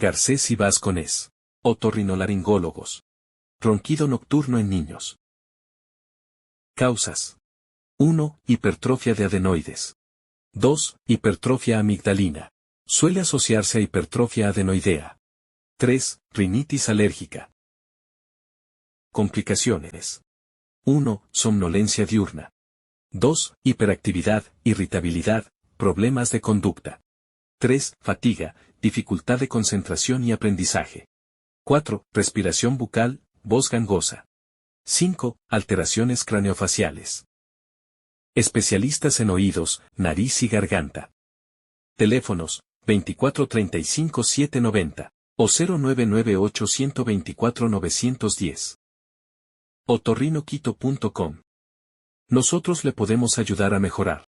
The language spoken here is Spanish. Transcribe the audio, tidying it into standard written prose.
Garcés y Vasconés. Otorrinolaringólogos. Ronquido nocturno en niños. Causas. 1. Hipertrofia de adenoides. 2. Hipertrofia amigdalina. Suele asociarse a hipertrofia adenoidea. 3. Rinitis alérgica. Complicaciones. 1. Somnolencia diurna. 2. Hiperactividad, irritabilidad, problemas de conducta. 3. Fatiga, dificultad de concentración y aprendizaje. 4. Respiración bucal, voz gangosa. 5. Alteraciones craneofaciales. Especialistas en oídos, nariz y garganta. Teléfonos, 2435-790 o 0998-124-910. Otorrinoquito.com. Nosotros le podemos ayudar a mejorar.